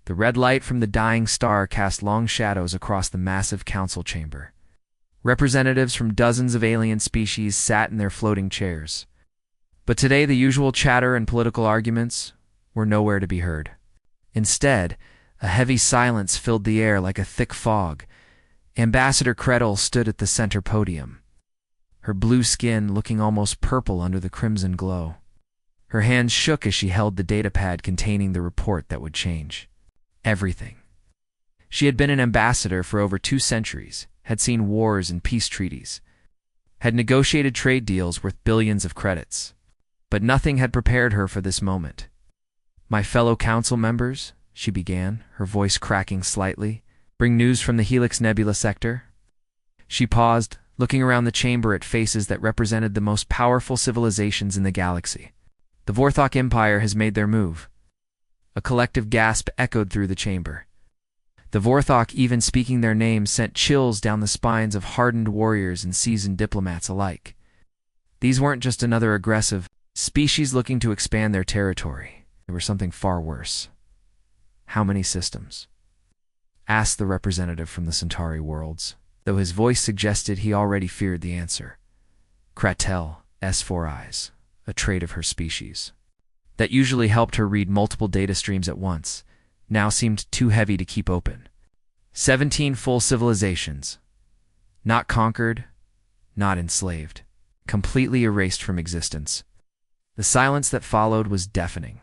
The red light from the dying star cast long shadows across the massive council chamber. Representatives from dozens of alien species sat in their floating chairs. But today the usual chatter and political arguments were nowhere to be heard. Instead, a heavy silence filled the air like a thick fog. Ambassador Kretel stood at the center podium, her blue skin looking almost purple under the crimson glow. Her hands shook as she held the datapad containing the report that would change everything. She had been an ambassador for over 2 centuries, had seen wars and peace treaties, had negotiated trade deals worth billions of credits. But nothing had prepared her for this moment. "My fellow council members," she began, her voice cracking slightly, "bring news from the Helix Nebula sector." She paused, looking around the chamber at faces that represented the most powerful civilizations in the galaxy. "The Vorthok Empire has made their move." A collective gasp echoed through the chamber. The Vorthok, even speaking their names, sent chills down the spines of hardened warriors and seasoned diplomats alike. These weren't just another aggressive species looking to expand their territory. They were something far worse. "How many systems?" asked the representative from the Centauri worlds, though his voice suggested he already feared the answer. Kratel, S4 eyes, a trait of her species that usually helped her read multiple data streams at once, now seemed too heavy to keep open. 17 full civilizations. Not conquered, not enslaved. Completely erased from existence. The silence that followed was deafening.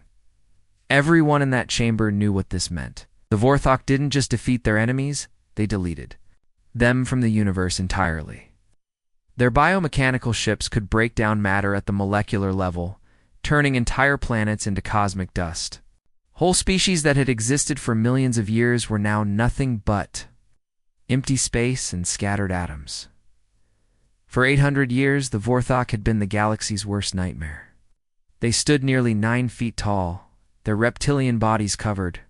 Everyone in that chamber knew what this meant. The Vorthok didn't just defeat their enemies, they deleted them from the universe entirely. Their biomechanical ships could break down matter at the molecular level, turning entire planets into cosmic dust. Whole species that had existed for millions of years were now nothing but empty space and scattered atoms. For 800 years, the Vorthok had been the galaxy's worst nightmare. They stood nearly 9 feet tall, their reptilian bodies covered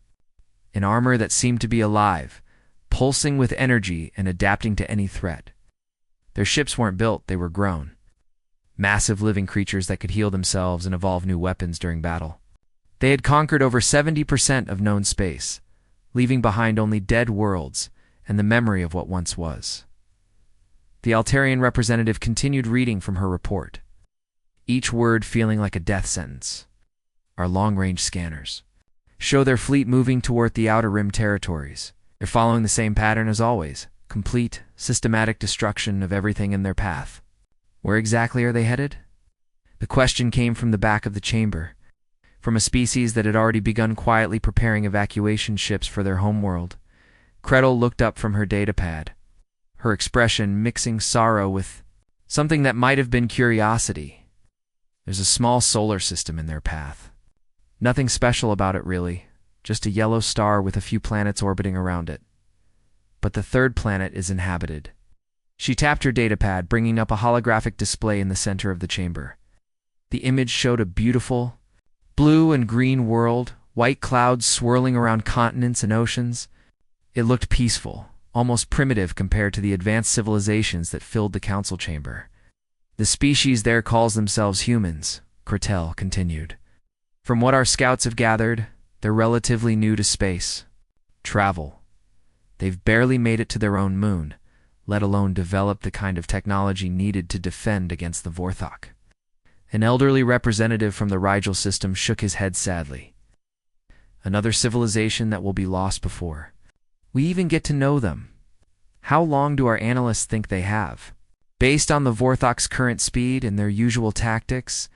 in armor that seemed to be alive, pulsing with energy and adapting to any threat. Their ships weren't built, they were grown. Massive living creatures that could heal themselves and evolve new weapons during battle. They had conquered over 70% of known space, leaving behind only dead worlds and the memory of what once was. The Altarian representative continued reading from her report, each word feeling like a death sentence. "Our long-range scanners show their fleet moving toward the Outer Rim territories. They're following the same pattern as always, complete, systematic destruction of everything in their path." "Where exactly are they headed?" The question came from the back of the chamber, from a species that had already begun quietly preparing evacuation ships for their homeworld. Kretel looked up from her datapad, her expression mixing sorrow with something that might have been curiosity. "There's a small solar system in their path. Nothing special about it really, just a yellow star with a few planets orbiting around it. But the 3rd planet is inhabited." She tapped her datapad, bringing up a holographic display in the center of the chamber. The image showed a beautiful blue and green world, white clouds swirling around continents and oceans. It looked peaceful, almost primitive compared to the advanced civilizations that filled the council chamber. "The species there calls themselves humans," Kretel continued. "From what our scouts have gathered, they're relatively new to space travel. They've barely made it to their own moon, let alone develop the kind of technology needed to defend against the Vorthok." An elderly representative from the Rigel system shook his head sadly. "Another civilization that will be lost before we even get to know them. How long do our analysts think they have? Based on the Vorthok's current speed and their usual tactics,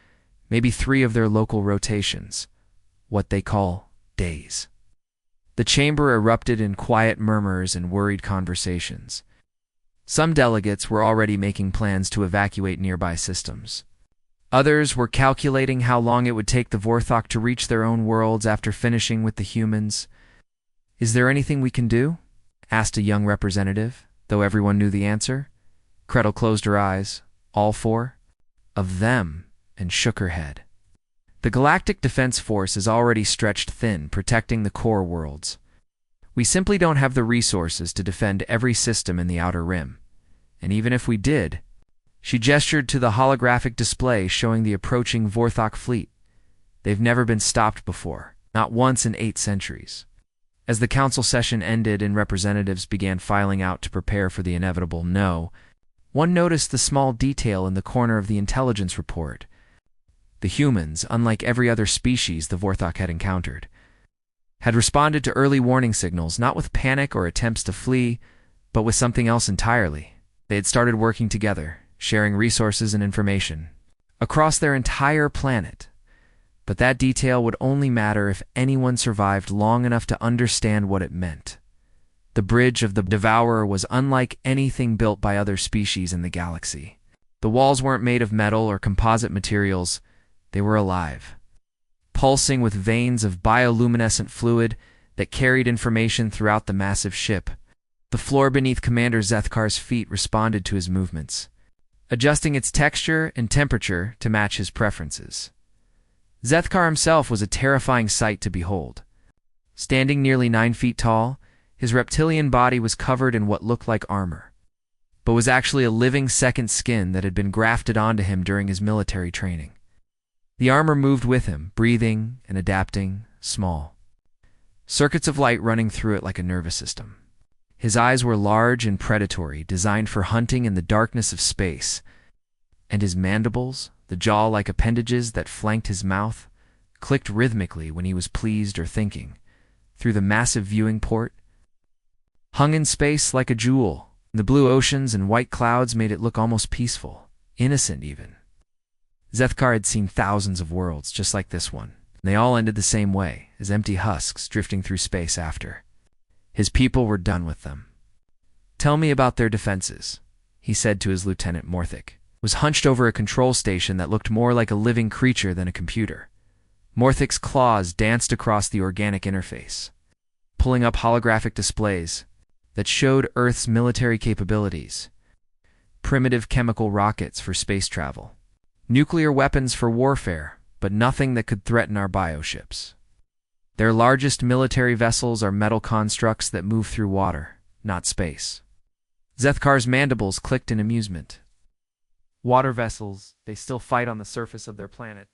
maybe 3 of their local rotations, what they call days." The chamber erupted in quiet murmurs and worried conversations. Some delegates were already making plans to evacuate nearby systems. Others were calculating how long it would take the Vorthok to reach their own worlds after finishing with the humans. "Is there anything we can do?" asked a young representative, though everyone knew the answer. Kretel closed her eyes, all 4 of them, and shook her head. "The Galactic Defense Force is already stretched thin, protecting the core worlds. We simply don't have the resources to defend every system in the Outer Rim. And even if we did," she gestured to the holographic display showing the approaching Vorthok fleet. "They've never been stopped before, not once in 8 centuries. As the council session ended and representatives began filing out to prepare for the inevitable no, one noticed the small detail in the corner of the intelligence report. The humans, unlike every other species the Vorthok had encountered, had responded to early warning signals not with panic or attempts to flee, but with something else entirely. They had started working together, sharing resources and information across their entire planet. But that detail would only matter if anyone survived long enough to understand what it meant. The bridge of the Devourer was unlike anything built by other species in the galaxy. The walls weren't made of metal or composite materials. They were alive, pulsing with veins of bioluminescent fluid that carried information throughout the massive ship. The floor beneath Commander Zethkar's feet responded to his movements, adjusting its texture and temperature to match his preferences. Zethkar himself was a terrifying sight to behold. Standing nearly 9 feet tall, his reptilian body was covered in what looked like armor, but was actually a living second skin that had been grafted onto him during his military training. The armor moved with him, breathing and adapting, small, circuits of light running through it like a nervous system. His eyes were large and predatory, designed for hunting in the darkness of space, and his mandibles, the jaw-like appendages that flanked his mouth, clicked rhythmically when he was pleased or thinking. Through the massive viewing port, hung in space like a jewel, the blue oceans and white clouds made it look almost peaceful, innocent even. Zethkar had seen thousands of worlds just like this one, and they all ended the same way, as empty husks drifting through space after. His people were done with them. "Tell me about their defenses," he said to his lieutenant Morthic, was hunched over a control station that looked more like a living creature than a computer. Morthic's claws danced across the organic interface, pulling up holographic displays that showed Earth's military capabilities, primitive chemical rockets for space travel, nuclear weapons for warfare, but nothing that could threaten our bioships. Their largest military vessels are metal constructs that move through water, not space. Zethkar's mandibles clicked in amusement. Water vessels, they still fight on the surface of their planet.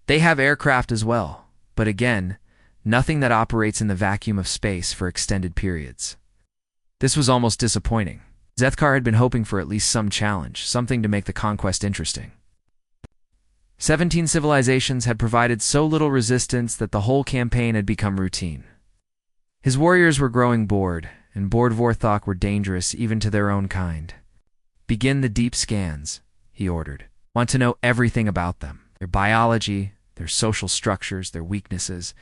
They have aircraft as well, but again, nothing that operates in the vacuum of space for extended periods. This was almost disappointing. Zethkar had been hoping for at least some challenge, something to make the conquest interesting. 17 civilizations had provided so little resistance that the whole campaign had become routine. His warriors were growing bored, and bored Vorthok were dangerous even to their own kind. "Begin the deep scans," he ordered. "Want to know everything about them, their biology, their social structures, their weaknesses,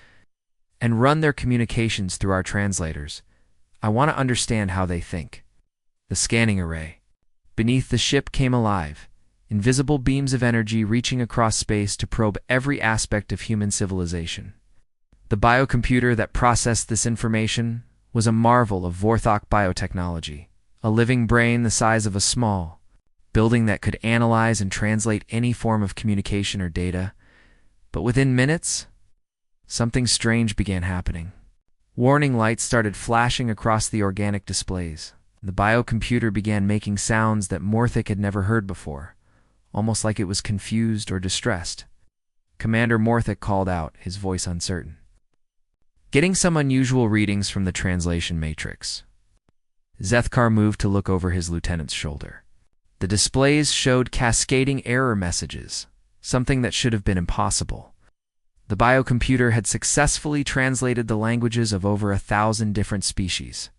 and run their communications through our translators. I want to understand how they think." The scanning array beneath the ship came alive, invisible beams of energy reaching across space to probe every aspect of human civilization. The biocomputer that processed this information was a marvel of Vorthok biotechnology, a living brain the size of a small building that could analyze and translate any form of communication or data. But within minutes, something strange began happening. Warning lights started flashing across the organic displays. The biocomputer began making sounds that Morthic had never heard before, almost like it was confused or distressed. Commander Morthic called out, his voice uncertain, getting some unusual readings from the translation matrix. Zethkar moved to look over his lieutenant's shoulder. The displays showed cascading error messages, something that should have been impossible. The biocomputer had successfully translated the languages of over 1,000 different species.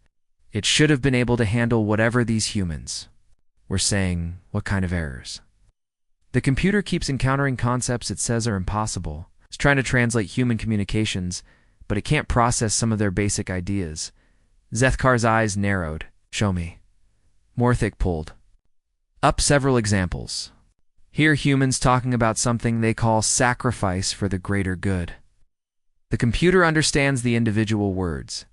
It should have been able to handle whatever these humans were saying. What kind of errors? The computer keeps encountering concepts it says are impossible. It's trying to translate human communications, but it can't process some of their basic ideas. Zethkar's eyes narrowed. "Show me." Morthic pulled up several examples. Hear humans talking about something they call sacrifice for the greater good. The computer understands the individual words,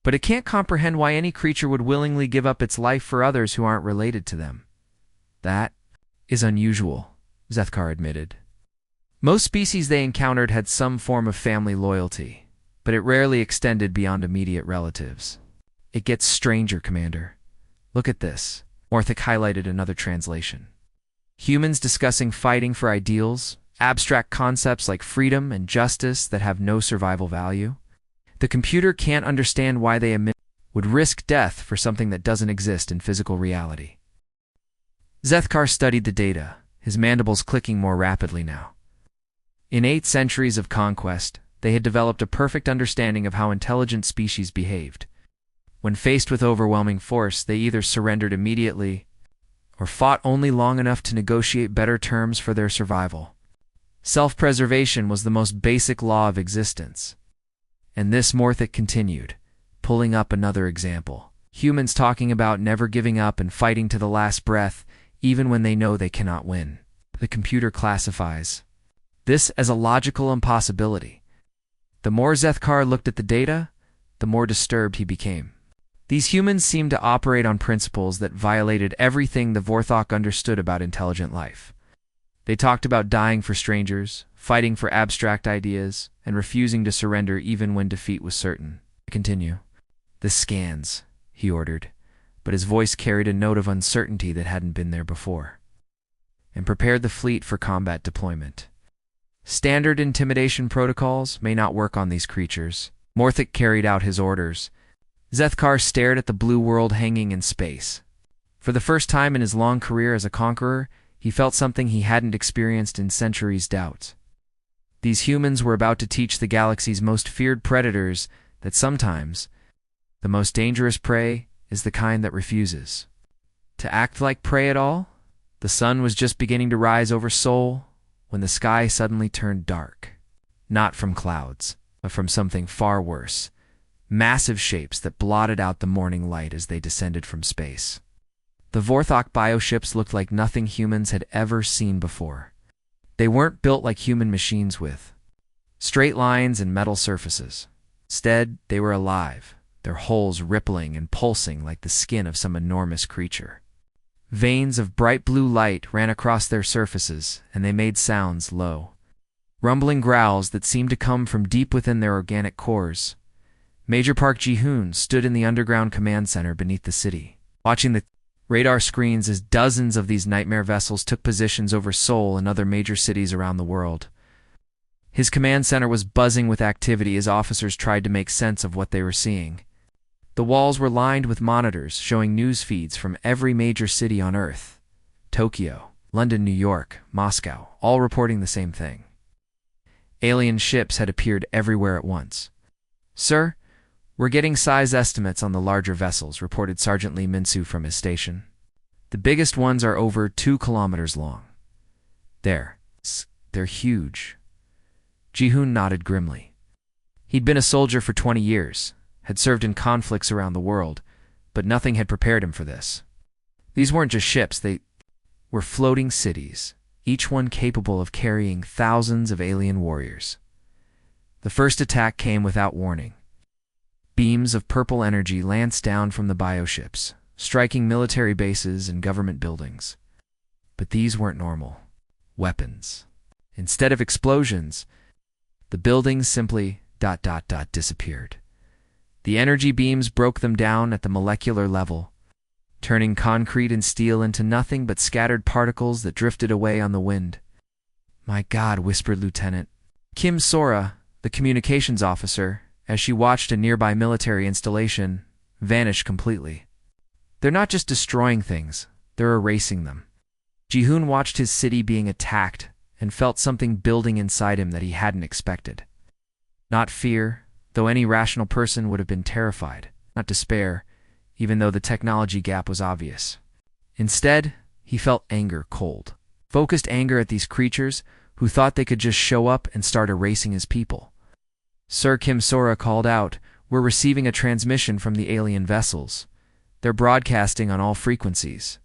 but it can't comprehend why any creature would willingly give up its life for others who aren't related to them. That is unusual, Zethkar admitted. Most species they encountered had some form of family loyalty, but it rarely extended beyond immediate relatives. "It gets stranger, Commander. Look at this." Morthic highlighted another translation. Humans discussing fighting for ideals, abstract concepts like freedom and justice that have no survival value. The computer can't understand why they emit would risk death for something that doesn't exist in physical reality. Zethkar studied the data, his mandibles clicking more rapidly now. In 8 centuries of conquest, they had developed a perfect understanding of how intelligent species behaved. When faced with overwhelming force, they either surrendered immediately or fought only long enough to negotiate better terms for their survival. Self-preservation was the most basic law of existence. And this Morthic continued, pulling up another example. Humans talking about never giving up and fighting to the last breath, even when they know they cannot win. The computer classifies this as a logical impossibility. The more Zethkar looked at the data, the more disturbed he became. These humans seemed to operate on principles that violated everything the Vorthok understood about intelligent life. They talked about dying for strangers, fighting for abstract ideas, and refusing to surrender even when defeat was certain. Continue. The scans, he ordered, but his voice carried a note of uncertainty that hadn't been there before. And prepared the fleet for combat deployment. Standard intimidation protocols may not work on these creatures. Morthic carried out his orders. Zethkar stared at the blue world hanging in space. For the first time in his long career as a conqueror, he felt something he hadn't experienced in centuries' doubt. These humans were about to teach the galaxy's most feared predators that sometimes the most dangerous prey is the kind that refuses to act like prey at all. The sun was just beginning to rise over Sol when the sky suddenly turned dark. Not from clouds, but from something far worse. Massive shapes that blotted out the morning light as they descended from space. The Vorthok bioships looked like nothing humans had ever seen before. They weren't built like human machines with straight lines and metal surfaces. Instead, they were alive, their hulls rippling and pulsing like the skin of some enormous creature. Veins of bright blue light ran across their surfaces, and they made sounds low, rumbling growls that seemed to come from deep within their organic cores. Major Park Ji-hoon stood in the underground command center beneath the city, watching the radar screens as dozens of these nightmare vessels took positions over Seoul and other major cities around the world. His command center was buzzing with activity as officers tried to make sense of what they were seeing. The walls were lined with monitors showing news feeds from every major city on Earth. Tokyo, London, New York, Moscow, all reporting the same thing. Alien ships had appeared everywhere at once. "Sir, we're getting size estimates on the larger vessels," reported Sergeant Lee Minsu from his station. "The biggest ones are over 2 kilometers long. They're huge." Ji-hoon nodded grimly. He'd been a soldier for 20 years, had served in conflicts around the world, but nothing had prepared him for this. These weren't just ships, they were floating cities, each one capable of carrying thousands of alien warriors. The first attack came without warning. Beams of purple energy lanced down from the bioships, striking military bases and government buildings. But these weren't normal weapons. Instead of explosions, the buildings simply disappeared. The energy beams broke them down at the molecular level, turning concrete and steel into nothing but scattered particles that drifted away on the wind. "My God," whispered Lieutenant Kim Sora, the communications officer, as she watched a nearby military installation vanish completely. "They're not just destroying things, they're erasing them." Ji-hoon watched his city being attacked and felt something building inside him that he hadn't expected. Not fear, though any rational person would have been terrified. Not despair, even though the technology gap was obvious. Instead, he felt anger cold. Focused anger at these creatures who thought they could just show up and start erasing his people. Sir Kim Sora called out, "We're receiving a transmission from the alien vessels. They're broadcasting on all frequencies."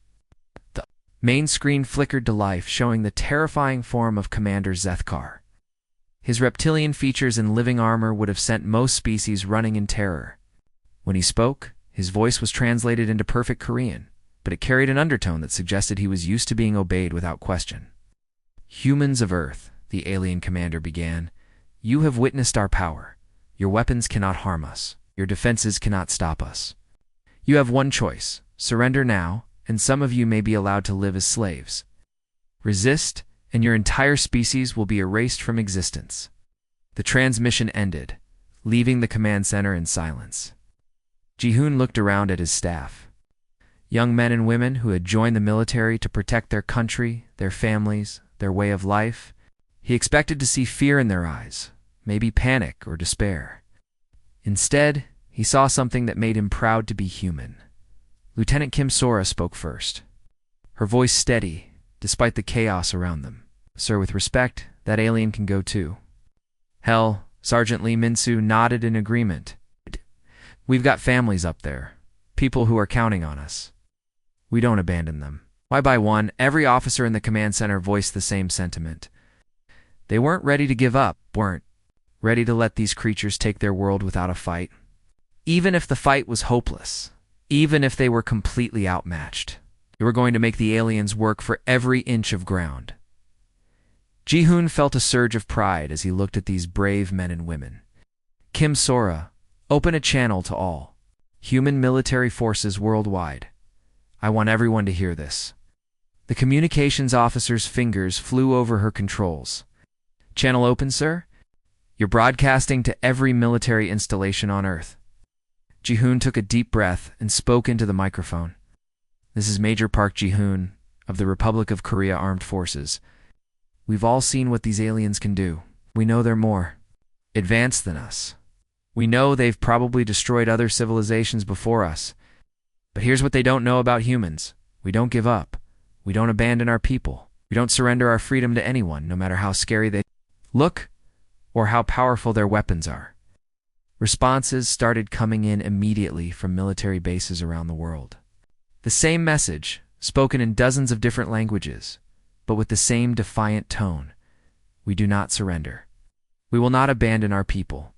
The main screen flickered to life, showing the terrifying form of Commander Zethkar. His reptilian features and living armor would have sent most species running in terror. When he spoke, his voice was translated into perfect Korean, but it carried an undertone that suggested he was used to being obeyed without question. "Humans of Earth," the alien commander began, "you have witnessed our power. Your weapons cannot harm us. Your defenses cannot stop us. You have one choice: surrender now, and some of you may be allowed to live as slaves. Resist, and your entire species will be erased from existence." The transmission ended, leaving the command center in silence. Ji-hoon looked around at his staff. Young men and women who had joined the military to protect their country, their families, their way of life. He expected to see fear in their eyes, maybe panic or despair. Instead, he saw something that made him proud to be human. Lieutenant Kim Sora spoke first, her voice steady, despite the chaos around them. "Sir, with respect, that alien can go too." "Hell," Sergeant Lee Min-soo nodded in agreement. "We've got families up there, people who are counting on us. We don't abandon them." One by one, every officer in the command center voiced the same sentiment. They weren't ready to give up, weren't ready to let these creatures take their world without a fight. Even if the fight was hopeless, even if they were completely outmatched, they were going to make the aliens work for every inch of ground. Ji-hoon felt a surge of pride as he looked at these brave men and women. "Kim Sora, open a channel to all human military forces worldwide. I want everyone to hear this." The communications officer's fingers flew over her controls. "Channel open, sir? You're broadcasting to every military installation on Earth." Ji-hoon took a deep breath and spoke into the microphone. "This is Major Park Ji-hoon of the Republic of Korea Armed Forces. We've all seen what these aliens can do. We know they're more advanced than us. We know they've probably destroyed other civilizations before us. But here's what they don't know about humans. We don't give up. We don't abandon our people. We don't surrender our freedom to anyone, no matter how scary they look or how powerful their weapons are." Responses started coming in immediately from military bases around the world. The same message, spoken in dozens of different languages, but with the same defiant tone. "We do not surrender. We will not abandon our people.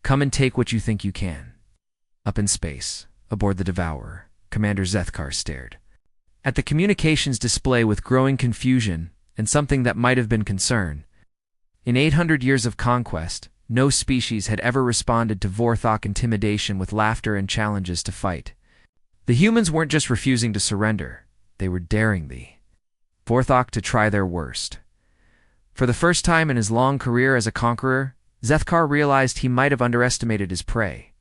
Come and take what you think you can." Up in space, aboard the Devourer, Commander Zethkar stared at the communications display with growing confusion and something that might have been concern. In 800 years of conquest, no species had ever responded to Vorthok intimidation with laughter and challenges to fight. The humans weren't just refusing to surrender, they were daring the Vorthok to try their worst. For the first time in his long career as a conqueror, Zethkar realized he might have underestimated his prey.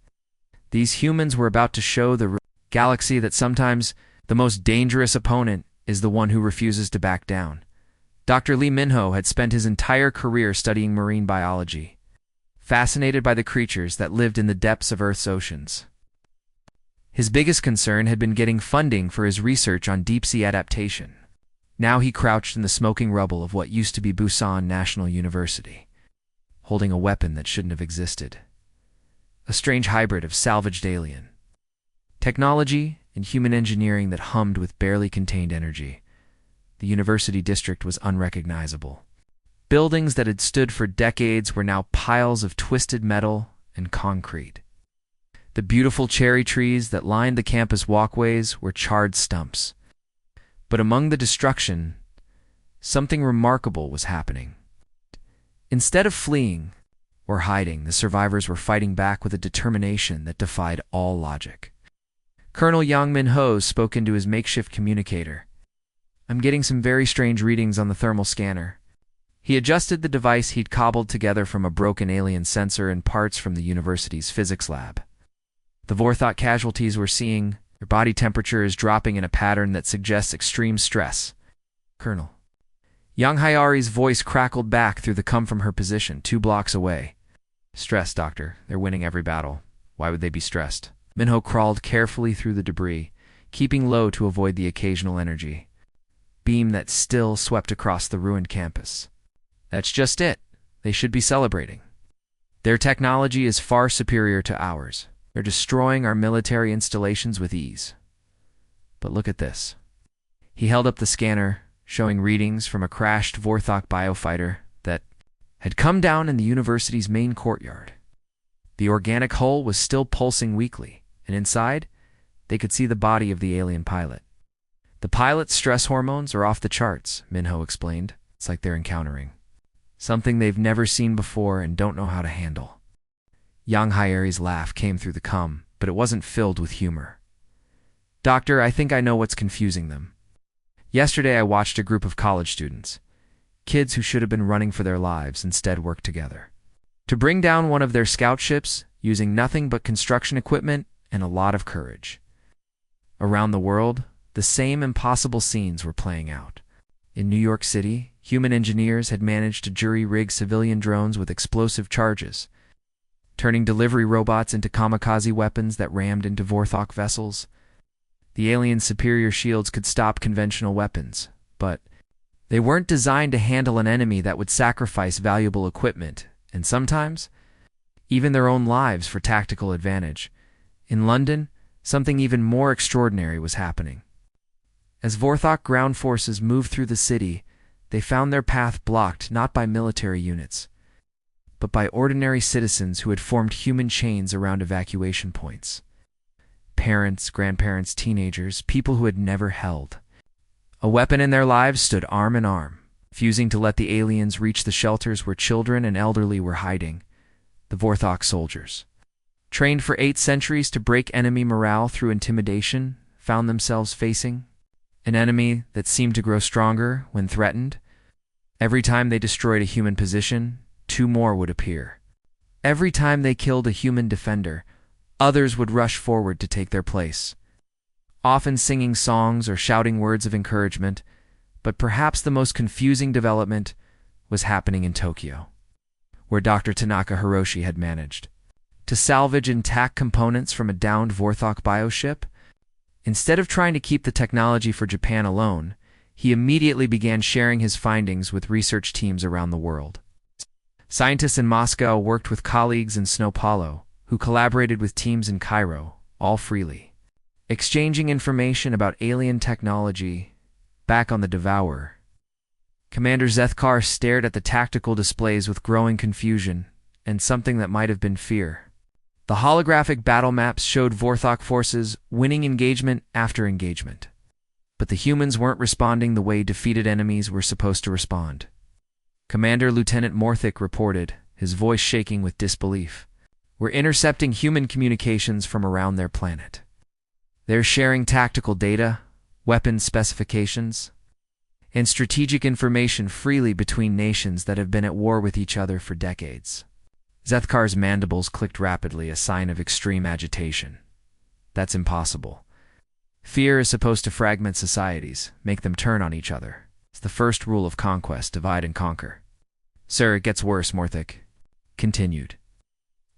These humans were about to show the galaxy that sometimes the most dangerous opponent is the one who refuses to back down. Dr. Lee Min-ho had spent his entire career studying marine biology, fascinated by the creatures that lived in the depths of Earth's oceans. His biggest concern had been getting funding for his research on deep-sea adaptation. Now he crouched in the smoking rubble of what used to be Busan National University, holding a weapon that shouldn't have existed. A strange hybrid of salvaged alien technology and human engineering that hummed with barely contained energy. The university district was unrecognizable. Buildings that had stood for decades were now piles of twisted metal and concrete. The beautiful cherry trees that lined the campus walkways were charred stumps. But among the destruction, something remarkable was happening. Instead of fleeing or hiding, the survivors were fighting back with a determination that defied all logic. Colonel Yang Min-ho spoke into his makeshift communicator. "I'm getting some very strange readings on the thermal scanner." He adjusted the device he'd cobbled together from a broken alien sensor and parts from the university's physics lab. "The Vorthok casualties we're seeing, their body temperature is dropping in a pattern that suggests extreme stress." "Colonel." Yang Hyari's voice crackled back through the come from her position 2 blocks away. "Stress, Doctor. They're winning every battle. Why would they be stressed?" Min-ho crawled carefully through the debris, keeping low to avoid the occasional energy beam that still swept across the ruined campus. "That's just it. They should be celebrating. Their technology is far superior to ours. They're destroying our military installations with ease. But look at this." He held up the scanner, showing readings from a crashed Vorthok biofighter that had come down in the university's main courtyard. The organic hull was still pulsing weakly, and inside, they could see the body of the alien pilot. "The pilot's stress hormones are off the charts," Min-ho explained. "It's like they're encountering something they've never seen before and don't know how to handle." Yang Hyeri's laugh came through the cum, but it wasn't filled with humor. "Doctor, I think I know what's confusing them. Yesterday I watched a group of college students. Kids who should have been running for their lives instead worked together. to bring down one of their scout ships using nothing but construction equipment and a lot of courage. Around the world, the same impossible scenes were playing out. In New York City, human engineers had managed to jury-rig civilian drones with explosive charges, turning delivery robots into kamikaze weapons that rammed into Vorthok vessels. The aliens' superior shields could stop conventional weapons, but they weren't designed to handle an enemy that would sacrifice valuable equipment, and sometimes even their own lives for tactical advantage. In London, something even more extraordinary was happening. As Vorthok ground forces moved through the city, they found their path blocked not by military units, but by ordinary citizens who had formed human chains around evacuation points. Parents, grandparents, teenagers, people who had never held a weapon in their lives stood arm in arm, refusing to let the aliens reach the shelters where children and elderly were hiding. The Vorthok soldiers, trained for 8 centuries to break enemy morale through intimidation, found themselves facing an enemy that seemed to grow stronger when threatened. Every time they destroyed a human position, 2 more would appear. Every time they killed a human defender, others would rush forward to take their place, often singing songs or shouting words of encouragement. But perhaps the most confusing development was happening in Tokyo, where Dr. Tanaka Hiroshi had managed to salvage intact components from a downed Vorthok bioship. Instead of trying to keep the technology for Japan alone, he immediately began sharing his findings with research teams around the world. Scientists in Moscow worked with colleagues in Sao Paulo, who collaborated with teams in Cairo, all freely, exchanging information about alien technology. Back on the Devourer, Commander Zethkar stared at the tactical displays with growing confusion and something that might have been fear. The holographic battle maps showed Vorthok forces winning engagement after engagement, but the humans weren't responding the way defeated enemies were supposed to respond. Commander Lieutenant Morthic reported, his voice shaking with disbelief. "We're intercepting human communications from around their planet. They're sharing tactical data, weapons specifications, and strategic information freely between nations that have been at war with each other for decades." Zethkar's mandibles clicked rapidly, a sign of extreme agitation. "That's impossible. Fear is supposed to fragment societies, make them turn on each other. It's the first rule of conquest, divide and conquer." "Sir, it gets worse," Morthic continued.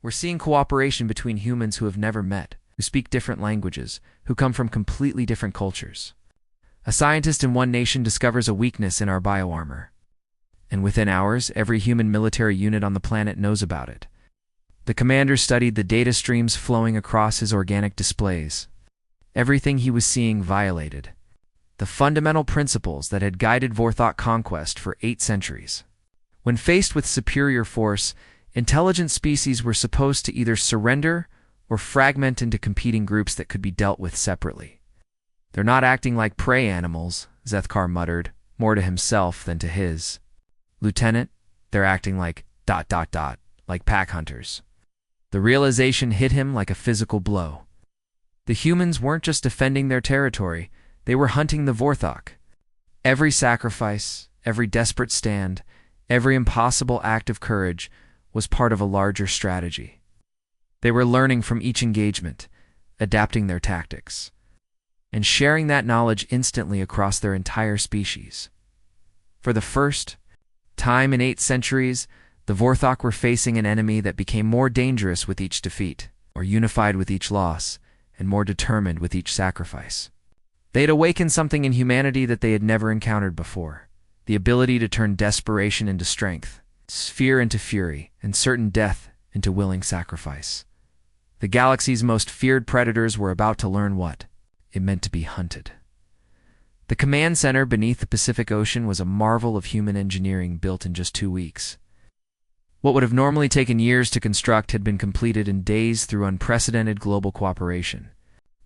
"We're seeing cooperation between humans who have never met, who speak different languages, who come from completely different cultures. A scientist in one nation discovers a weakness in our bioarmor, and within hours, every human military unit on the planet knows about it." The commander studied the data streams flowing across his organic displays. Everything he was seeing violated the fundamental principles that had guided Vorthok conquest for 8 centuries. When faced with superior force, intelligent species were supposed to either surrender or fragment into competing groups that could be dealt with separately. "They're not acting like prey animals," Zethkar muttered, more to himself than to his lieutenant. "They're acting like ... like pack hunters." The realization hit him like a physical blow. The humans weren't just defending their territory, they were hunting the Vorthok. Every sacrifice, every desperate stand, every impossible act of courage was part of a larger strategy. They were learning from each engagement, adapting their tactics, and sharing that knowledge instantly across their entire species. For the first time in 8 centuries, the Vorthok were facing an enemy that became more dangerous with each defeat, more unified with each loss, and more determined with each sacrifice. They had awakened something in humanity that they had never encountered before: the ability to turn desperation into strength, fear into fury, and certain death into willing sacrifice. The galaxy's most feared predators were about to learn what it meant to be hunted. The command center beneath the Pacific Ocean was a marvel of human engineering built in just 2 weeks. What would have normally taken years to construct had been completed in days through unprecedented global cooperation.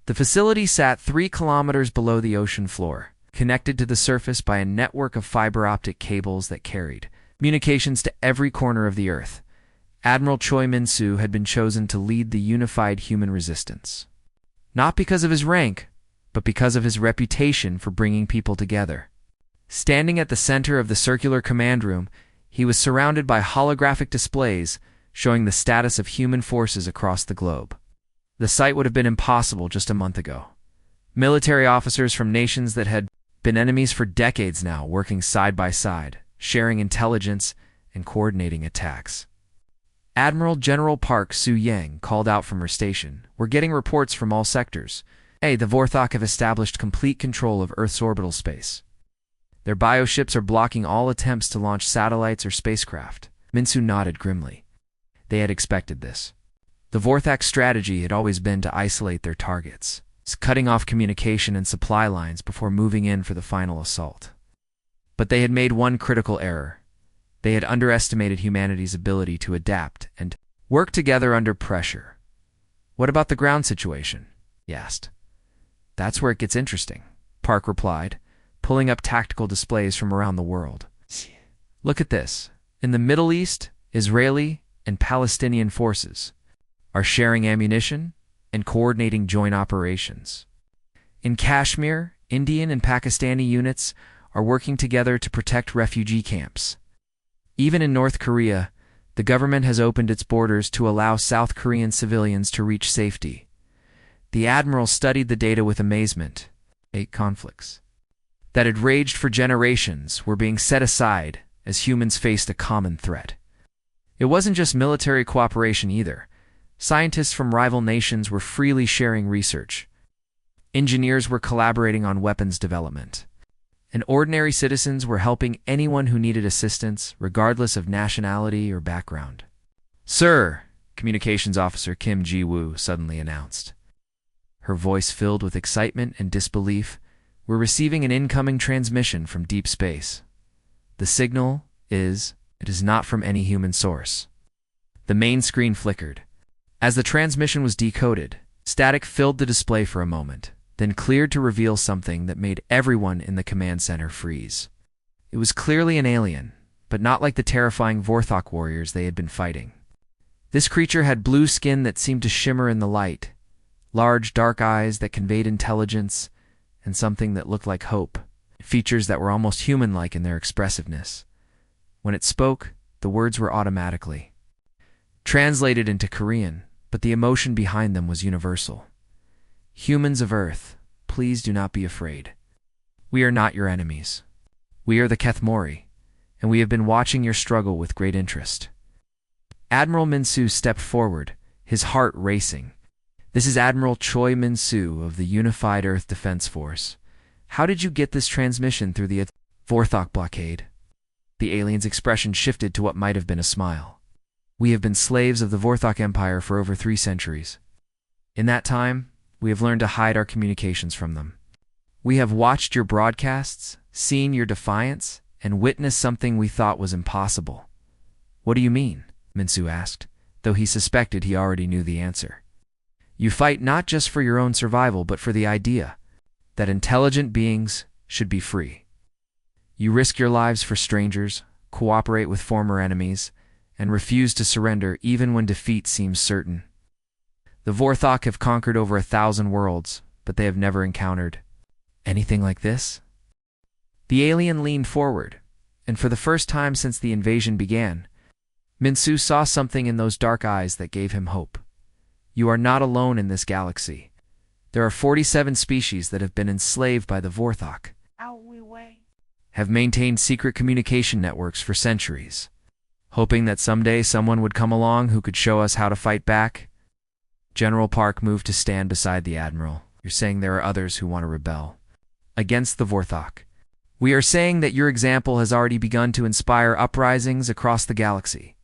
The facility sat 3 kilometers below the ocean floor, connected to the surface by a network of fiber optic cables that carried communications to every corner of the Earth. Admiral Choi Min-soo had been chosen to lead the unified human resistance, not because of his rank, but because of his reputation for bringing people together. Standing at the center of the circular command room, he was surrounded by holographic displays showing the status of human forces across the globe. The sight would have been impossible just a month ago. Military officers from nations that had been enemies for decades now working side by side, sharing intelligence and coordinating attacks. Admiral General Park Su-Yang called out from her station. We're getting reports from all sectors. The Vorthok have established complete control of Earth's orbital space. Their bioships are blocking all attempts to launch satellites or spacecraft. Minsu nodded grimly. They had expected this. The Vorthok's strategy had always been to isolate their targets, cutting off communication and supply lines before moving in for the final assault. But they had made one critical error. They had underestimated humanity's ability to adapt and work together under pressure. What about the ground situation? He asked. That's where it gets interesting, Park replied, pulling up tactical displays from around the world. Look at this. In the Middle East, Israeli and Palestinian forces are sharing ammunition and coordinating joint operations. In Kashmir, Indian and Pakistani units are working together to protect refugee camps. Even in North Korea, the government has opened its borders to allow South Korean civilians to reach safety. The admiral studied the data with amazement. 8 conflicts that had raged for generations were being set aside as humans faced a common threat. It wasn't just military cooperation either. Scientists from rival nations were freely sharing research. Engineers were collaborating on weapons development. And ordinary citizens were helping anyone who needed assistance, regardless of nationality or background. Sir, Communications Officer Kim Ji-woo suddenly announced. Her voice filled with excitement and disbelief. We're receiving an incoming transmission from deep space. The signal it is not from any human source. The main screen flickered. As the transmission was decoded, static filled the display for a moment, then cleared to reveal something that made everyone in the command center freeze. It was clearly an alien, but not like the terrifying Vorthok warriors they had been fighting. This creature had blue skin that seemed to shimmer in the light, large dark eyes that conveyed intelligence, and something that looked like hope, features that were almost human-like in their expressiveness. When it spoke, the words were automatically translated into Korean, but the emotion behind them was universal. Humans of Earth, please do not be afraid. We are not your enemies. We are the Kethmori, and we have been watching your struggle with great interest. Admiral Min-soo stepped forward, his heart racing. This is Admiral Choi Min-soo of the Unified Earth Defense Force. How did you get this transmission through the Vorthok blockade? The alien's expression shifted to what might have been a smile. We have been slaves of the Vorthok Empire for over 3 centuries. In that time, we have learned to hide our communications from them. We have watched your broadcasts, seen your defiance, and witnessed something we thought was impossible. What do you mean? Min-soo asked, though he suspected he already knew the answer. You fight not just for your own survival, but for the idea that intelligent beings should be free. You risk your lives for strangers, cooperate with former enemies, and refuse to surrender even when defeat seems certain. The Vorthok have conquered over 1,000 worlds, but they have never encountered anything like this. The alien leaned forward, and for the first time since the invasion began, Min-soo saw something in those dark eyes that gave him hope. You are not alone in this galaxy. There are 47 species that have been enslaved by the Vorthok, have maintained secret communication networks for centuries, hoping that someday someone would come along who could show us how to fight back. General Park moved to stand beside the Admiral. You're saying there are others who want to rebel against the Vorthok. We are saying that your example has already begun to inspire uprisings across the galaxy.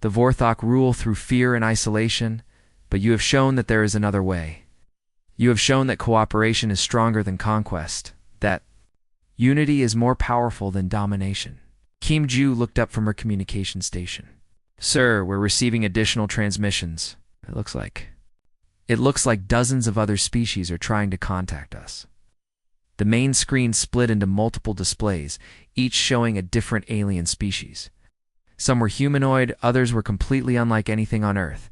The Vorthok rule through fear and isolation, but you have shown that there is another way. You have shown that cooperation is stronger than conquest, that unity is more powerful than domination. Kim Ju looked up from her communication station. Sir, we're receiving additional transmissions. It looks like dozens of other species are trying to contact us. The main screen split into multiple displays, each showing a different alien species. Some were humanoid, others were completely unlike anything on Earth,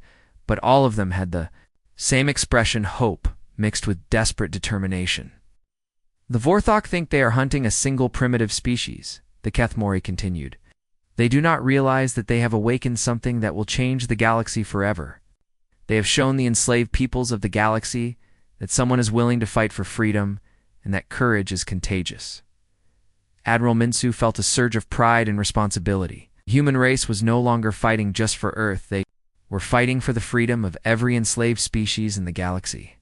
but all of them had the same expression, hope, mixed with desperate determination. The Vorthok think they are hunting a single primitive species, the Kethmori continued. They do not realize that they have awakened something that will change the galaxy forever. They have shown the enslaved peoples of the galaxy that someone is willing to fight for freedom and that courage is contagious. Admiral Minsu felt a surge of pride and responsibility. The human race was no longer fighting just for Earth. They were fighting for the freedom of every enslaved species in the galaxy.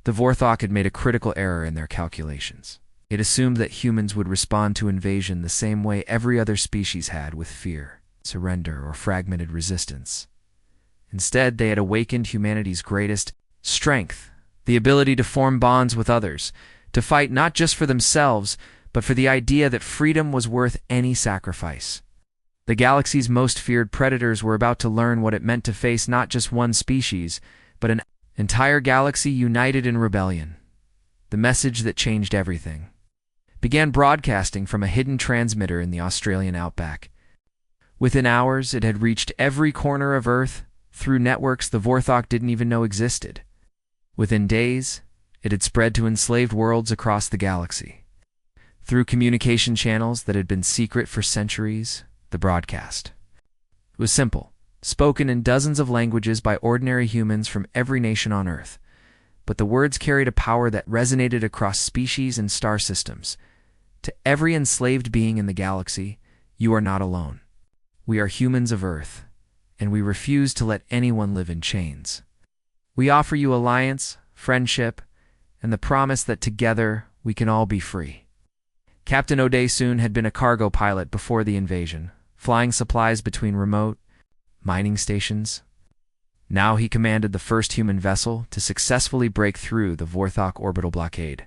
The Vorthok had made a critical error in their calculations. It assumed that humans would respond to invasion the same way every other species had, with fear, surrender, or fragmented resistance. Instead, they had awakened humanity's greatest strength, the ability to form bonds with others, to fight not just for themselves, but for the idea that freedom was worth any sacrifice. The galaxy's most feared predators were about to learn what it meant to face not just one species, but an entire galaxy united in rebellion. The message that changed everything began broadcasting from a hidden transmitter in the Australian outback. Within hours, it had reached every corner of Earth through networks the Vorthok didn't even know existed. Within days, it had spread to enslaved worlds across the galaxy. Through communication channels that had been secret for centuries, the broadcast was simple, spoken in dozens of languages by ordinary humans from every nation on Earth. But the words carried a power that resonated across species and star systems. To every enslaved being in the galaxy, you are not alone. We are humans of Earth, and we refuse to let anyone live in chains. We offer you alliance, friendship, and the promise that together we can all be free. Captain Odesun had been a cargo pilot before the invasion, flying supplies between remote mining stations. Now he commanded the first human vessel to successfully break through the Vorthok orbital blockade.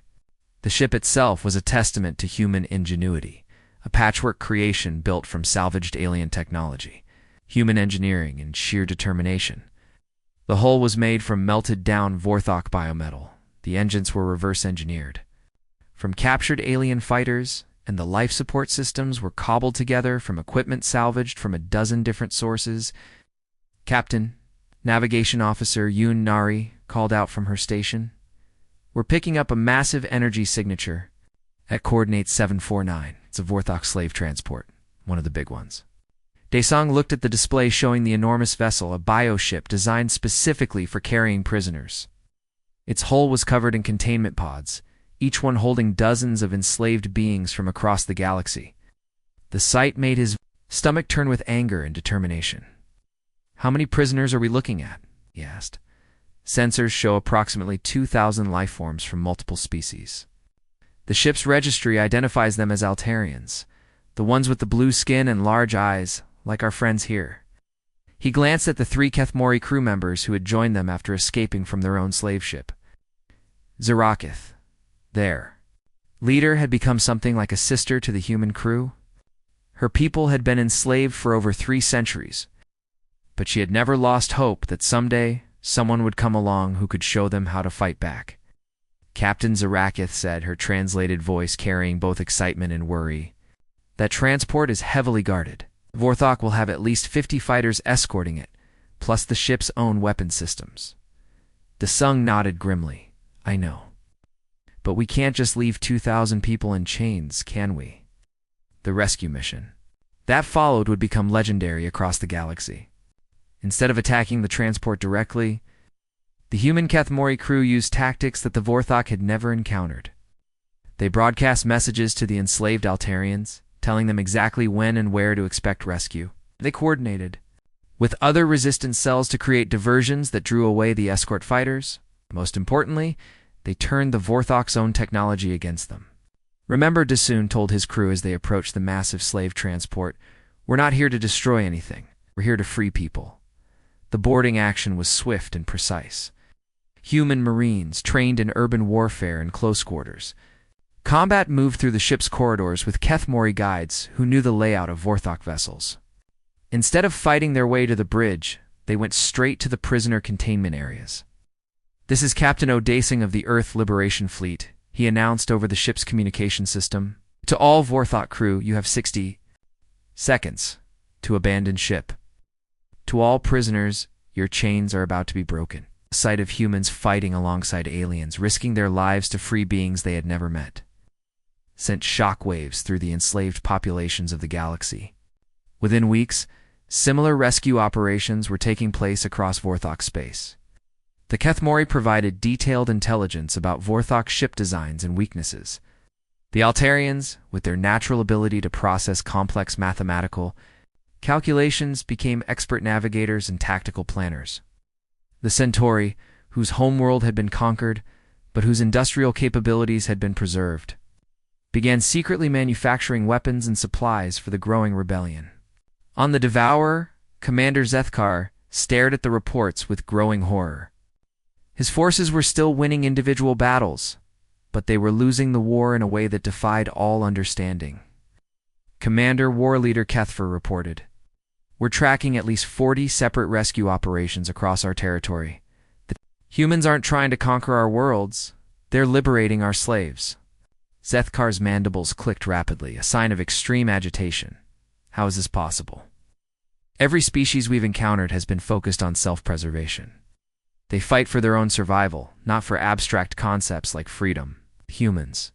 The ship itself was a testament to human ingenuity, a patchwork creation built from salvaged alien technology, human engineering, and sheer determination. The hull was made from melted-down Vorthok biometal. The engines were reverse-engineered from captured alien fighters, and the life support systems were cobbled together from equipment salvaged from a dozen different sources. Captain, Navigation Officer Yoon Nari called out from her station. We're picking up a massive energy signature at coordinate 749. It's a Vorthok slave transport, one of the big ones. Daesung looked at the display showing the enormous vessel, a bioship designed specifically for carrying prisoners. Its hull was covered in containment pods, each one holding dozens of enslaved beings from across the galaxy. The sight made his stomach turn with anger and determination. How many prisoners are we looking at? He asked. Sensors show approximately 2,000 life forms from multiple species. The ship's registry identifies them as Altarians, the ones with the blue skin and large eyes, like our friends here. He glanced at the 3 Kethmori crew members who had joined them after escaping from their own slave ship. Zarakith, their leader, had become something like a sister to the human crew. Her people had been enslaved for over 3 centuries, but she had never lost hope that someday someone would come along who could show them how to fight back. Captain Zarakith said, her translated voice carrying both excitement and worry. That transport is heavily guarded. Vorthok will have at least 50 fighters escorting it, plus the ship's own weapon systems. Daesung nodded grimly. I know. But we can't just leave 2,000 people in chains, can we? The rescue mission that followed would become legendary across the galaxy. Instead of attacking the transport directly, the human Kethmori crew used tactics that the Vorthok had never encountered. They broadcast messages to the enslaved Altarians, telling them exactly when and where to expect rescue. They coordinated with other resistance cells to create diversions that drew away the escort fighters. Most importantly, they turned the Vorthok's own technology against them. Remember, Daesung told his crew as they approached the massive slave transport, we're not here to destroy anything. We're here to free people. The boarding action was swift and precise. Human Marines trained in urban warfare in close quarters. Combat moved through the ship's corridors with Kethmori guides who knew the layout of Vorthok vessels. Instead of fighting their way to the bridge, they went straight to the prisoner containment areas. This is Captain Odesun of the Earth Liberation Fleet, he announced over the ship's communication system. To all Vorthok crew, you have 60 seconds to abandon ship. To all prisoners, your chains are about to be broken. The sight of humans fighting alongside aliens, risking their lives to free beings they had never met, sent shockwaves through the enslaved populations of the galaxy. Within weeks, similar rescue operations were taking place across Vorthok space. The Kethmori provided detailed intelligence about Vorthok ship designs and weaknesses. The Altarians, with their natural ability to process complex mathematical calculations, became expert navigators and tactical planners. The Centauri, whose homeworld had been conquered, but whose industrial capabilities had been preserved, began secretly manufacturing weapons and supplies for the growing rebellion. On the Devourer, Commander Zethkar stared at the reports with growing horror. His forces were still winning individual battles, but they were losing the war in a way that defied all understanding. Commander War Leader Kethfer reported, "We're tracking at least 40 separate rescue operations across our territory. The humans aren't trying to conquer our worlds, they're liberating our slaves." Zethkar's mandibles clicked rapidly, a sign of extreme agitation. How is this possible? Every species we've encountered has been focused on self-preservation. They fight for their own survival, not for abstract concepts like freedom. Humans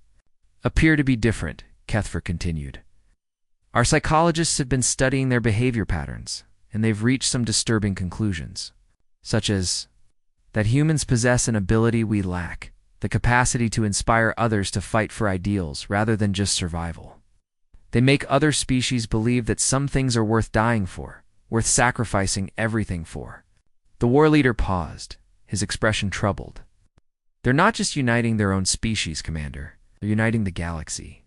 appear to be different, Kethfer continued. Our psychologists have been studying their behavior patterns, and they've reached some disturbing conclusions, such as that humans possess an ability we lack, the capacity to inspire others to fight for ideals rather than just survival. They make other species believe that some things are worth dying for, worth sacrificing everything for. The war leader paused, his expression troubled. They're not just uniting their own species, Commander. They're uniting the galaxy.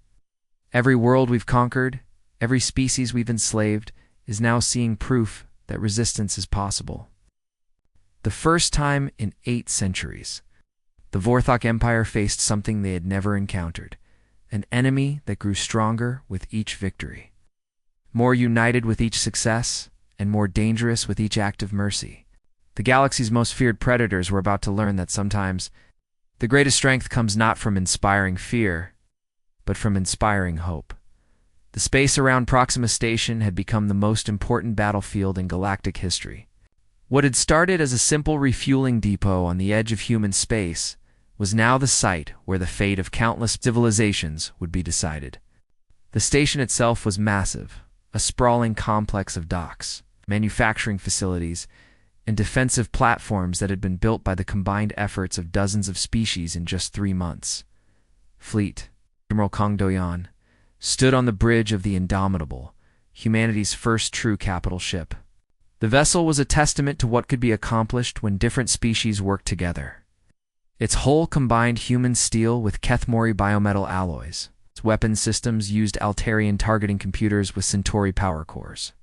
Every world we've conquered, every species we've enslaved, is now seeing proof that resistance is possible. The first time in 8 centuries, the Vorthok Empire faced something they had never encountered, an enemy that grew stronger with each victory, more united with each success, and more dangerous with each act of mercy. The galaxy's most feared predators were about to learn that sometimes the greatest strength comes not from inspiring fear, but from inspiring hope. The space around Proxima Station had become the most important battlefield in galactic history. What had started as a simple refueling depot on the edge of human space was now the site where the fate of countless civilizations would be decided. The station itself was massive, a sprawling complex of docks, manufacturing facilities, and defensive platforms that had been built by the combined efforts of dozens of species in just 3 months. Fleet, Admiral Kang Do-yan, stood on the bridge of the Indomitable, humanity's first true capital ship. The vessel was a testament to what could be accomplished when different species worked together. Its hull combined human steel with Kethmori biometal alloys. Its weapon systems used Altarian targeting computers with Centauri power cores.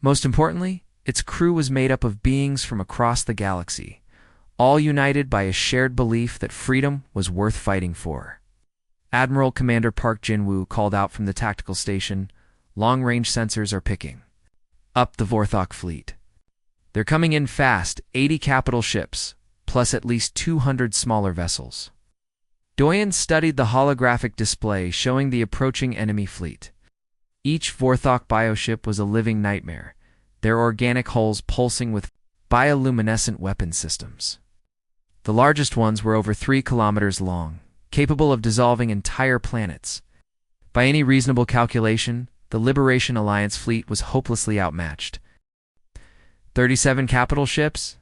Most importantly, its crew was made up of beings from across the galaxy, all united by a shared belief that freedom was worth fighting for. Admiral Commander Park Jin-woo called out from the tactical station, "Long-range sensors are picking up the Vorthok fleet. They're coming in fast, 80 capital ships, plus at least 200 smaller vessels." Do-yan studied the holographic display showing the approaching enemy fleet. Each Vorthok bioship was a living nightmare, their organic hulls pulsing with bioluminescent weapon systems. The largest ones were over 3 kilometers long, capable of dissolving entire planets. By any reasonable calculation, the Liberation Alliance fleet was hopelessly outmatched. 37 capital ships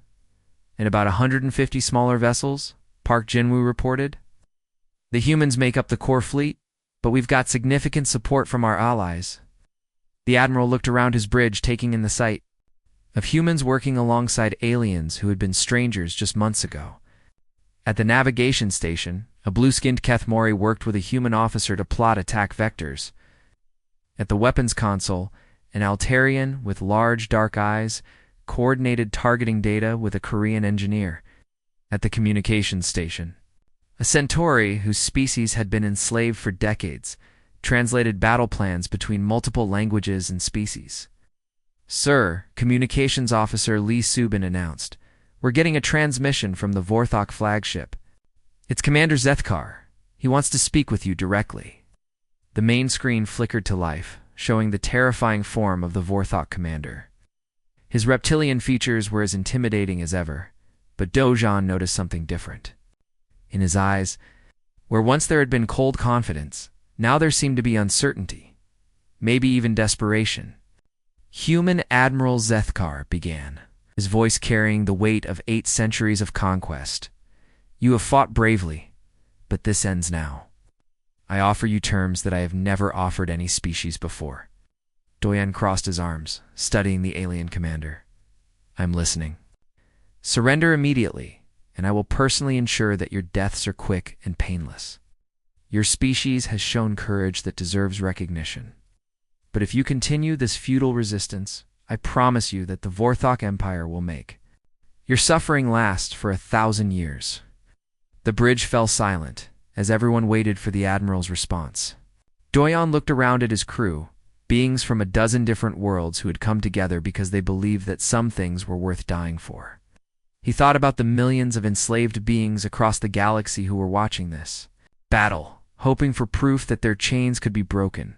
and about 150 smaller vessels, Park Jin-woo reported. The humans make up the core fleet, but we've got significant support from our allies. The admiral looked around his bridge, taking in the sight of humans working alongside aliens who had been strangers just months ago. At the navigation station, a blue-skinned Kethmori worked with a human officer to plot attack vectors. At the weapons console, an Altarian with large dark eyes coordinated targeting data with a Korean engineer. At the communications station, a Centauri whose species had been enslaved for decades translated battle plans between multiple languages and species. "Sir," Communications Officer Lee Subin announced, "we're getting a transmission from the Vorthok flagship. It's Commander Zethkar. He wants to speak with you directly." The main screen flickered to life, showing the terrifying form of the Vorthok commander. His reptilian features were as intimidating as ever, but Do-yan noticed something different. In his eyes, where once there had been cold confidence, now there seemed to be uncertainty, maybe even desperation. Human Admiral Zethkar began, his voice carrying the weight of 8 centuries of conquest. You have fought bravely, but this ends now. I offer you terms that I have never offered any species before. Doyen crossed his arms, studying the alien commander. I'm listening. Surrender immediately, and I will personally ensure that your deaths are quick and painless. Your species has shown courage that deserves recognition. But if you continue this futile resistance, I promise you that the Vorthok Empire will make your suffering last for 1,000 years. The bridge fell silent, as everyone waited for the Admiral's response. Doyen looked around at his crew, beings from a dozen different worlds who had come together because they believed that some things were worth dying for. He thought about the millions of enslaved beings across the galaxy who were watching this battle, hoping for proof that their chains could be broken.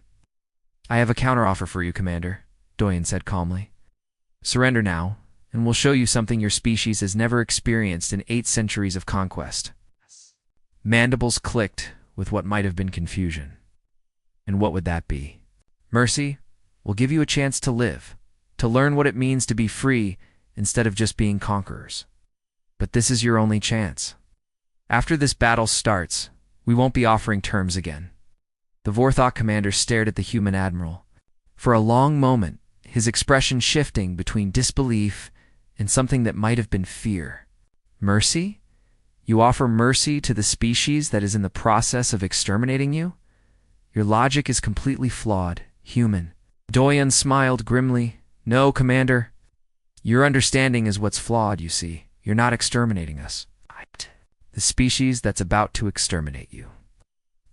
I have a counteroffer for you, Commander, Doyen said calmly. Surrender now, and we'll show you something your species has never experienced in 8 centuries of conquest. Mandibles clicked with what might have been confusion. And what would that be? Mercy, we'll give you a chance to live, to learn what it means to be free instead of just being conquerors. But this is your only chance. After this battle starts, we won't be offering terms again. The Vorthok commander stared at the human admiral. For a long moment, his expression shifting between disbelief and something that might have been fear. Mercy? You offer mercy to the species that is in the process of exterminating you? Your logic is completely flawed, human. Doyen smiled grimly. No, Commander. Your understanding is what's flawed, you see. You're not exterminating us. The species that's about to exterminate you.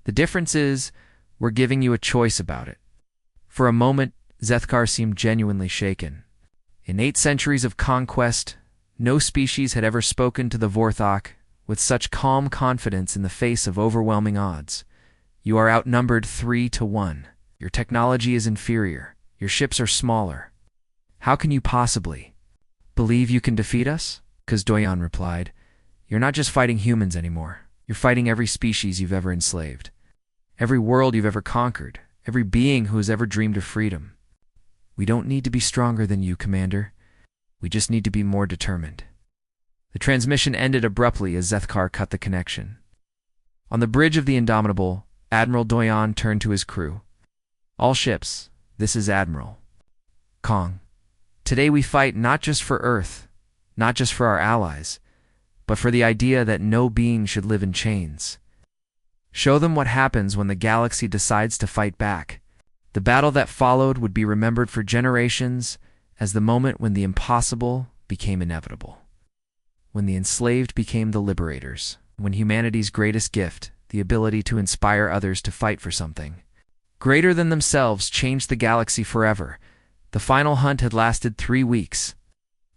The difference is, we're giving you a choice about it. For a moment, Zethkar seemed genuinely shaken. In 8 centuries of conquest, no species had ever spoken to the Vorthok with such calm confidence in the face of overwhelming odds. You are outnumbered 3-1. Your technology is inferior. Your ships are smaller. How can you possibly believe you can defeat us? Because Doyen replied, you're not just fighting humans anymore. You're fighting every species you've ever enslaved. Every world you've ever conquered, every being who has ever dreamed of freedom. We don't need to be stronger than you, Commander. We just need to be more determined. The transmission ended abruptly as Zethkar cut the connection. On the bridge of the Indomitable, Admiral Doyen turned to his crew. All ships, this is Admiral Kong. Today we fight not just for Earth, not just for our allies, but for the idea that no being should live in chains. Show them what happens when the galaxy decides to fight back. The battle that followed would be remembered for generations as the moment when the impossible became inevitable. When the enslaved became the liberators. When humanity's greatest gift, the ability to inspire others to fight for something greater than themselves, changed the galaxy forever. The final hunt had lasted 3 weeks.